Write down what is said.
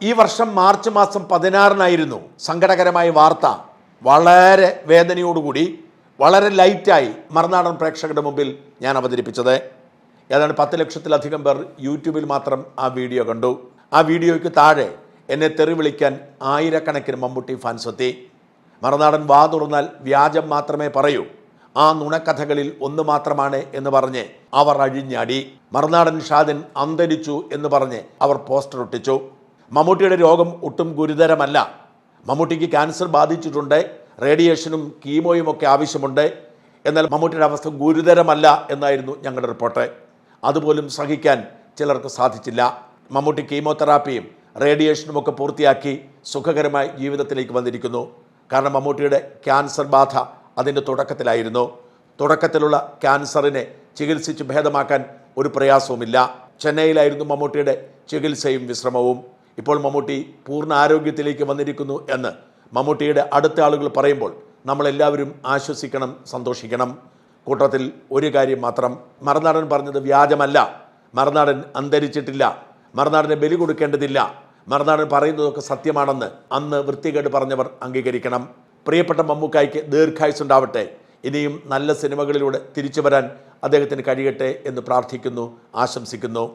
ഈ വർഷം മാർച്ച് മാസം 16-നായിരുന്നു സങ്കടകരമായ വാർത്ത വളരെ വേദനയോടുകൂടി വളരെ ലൈറ്റായി മറുനാടൻ പ്രേക്ഷകരുടെ മുമ്പിൽ ഞാൻ അവതരിപ്പിച്ചത്. ഏതാണ്ട് 10 ലക്ഷത്തിലധികം പേർ യൂട്യൂബിൽ മാത്രം ആ വീഡിയോ കണ്ടു. ആ വീഡിയോയ്ക്ക് താഴെ എന്നെ തെറി വിളിക്കാൻ ആയിരക്കണക്കിന് മമ്മൂട്ടി ഫാൻസ് എത്തി. മറുനാടൻ വാ തുറന്നാൽ വ്യാജം മാത്രമേ പറയൂ, ആ നുണക്കഥകളിൽ ഒന്ന് മാത്രമാണ് എന്ന് പറഞ്ഞ് അവർ അഴിഞ്ഞാടി. മറുനാടൻ ഷാദിൻ അന്തരിച്ചു എന്ന് പറഞ്ഞ് അവർ പോസ്റ്റർ ഒട്ടിച്ചു. മമ്മൂട്ടിയുടെ രോഗം ഒട്ടും ഗുരുതരമല്ല. മമ്മൂട്ടിക്ക് ക്യാൻസർ ബാധിച്ചിട്ടുണ്ട്, റേഡിയേഷനും കീമോയും ഒക്കെ ആവശ്യമുണ്ട്. എന്നാൽ മമ്മൂട്ടിയുടെ അവസ്ഥ ഗുരുതരമല്ല എന്നായിരുന്നു ഞങ്ങളുടെ റിപ്പോർട്ട്. അതുപോലും സഹിക്കാൻ ചിലർക്ക് സാധിച്ചില്ല. മമ്മൂട്ടി കീമോതെറാപ്പിയും റേഡിയേഷനും ഒക്കെ പൂർത്തിയാക്കി സുഖകരമായി ജീവിതത്തിലേക്ക് വന്നിരിക്കുന്നു. കാരണം മമ്മൂട്ടിയുടെ ക്യാൻസർ ബാധ അതിൻ്റെ തുടക്കത്തിലായിരുന്നു. തുടക്കത്തിലുള്ള ക്യാൻസറിനെ ചികിത്സിച്ച് ഭേദമാക്കാൻ ഒരു പ്രയാസവുമില്ല. ചെന്നൈയിലായിരുന്നു മമ്മൂട്ടിയുടെ ചികിത്സയും വിശ്രമവും. ഇപ്പോൾ മമ്മൂട്ടി പൂർണ്ണ ആരോഗ്യത്തിലേക്ക് വന്നിരിക്കുന്നു എന്ന് മമ്മൂട്ടിയുടെ അടുത്ത ആളുകൾ പറയുമ്പോൾ നമ്മളെല്ലാവരും ആശ്വസിക്കണം, സന്തോഷിക്കണം. കൂട്ടത്തിൽ ഒരു കാര്യം മാത്രം, മറുനാടൻ പറഞ്ഞത് വ്യാജമല്ല. മറുനാടൻ അന്തരിച്ചിട്ടില്ല. മറുനാടനെ ബലി കൊടുക്കേണ്ടതില്ല. മറുനാടൻ പറയുന്നതൊക്കെ സത്യമാണെന്ന് അന്ന് വൃത്തികേട് പറഞ്ഞവർ അംഗീകരിക്കണം. പ്രിയപ്പെട്ട മമ്മൂക്കായ്ക്ക് ദീർഘായുസ്സുണ്ടാവട്ടെ. ഇനിയും നല്ല സിനിമകളിലൂടെ തിരിച്ചു വരാൻ അദ്ദേഹത്തിന് കഴിയട്ടെ എന്ന് പ്രാർത്ഥിക്കുന്നു, ആശംസിക്കുന്നു.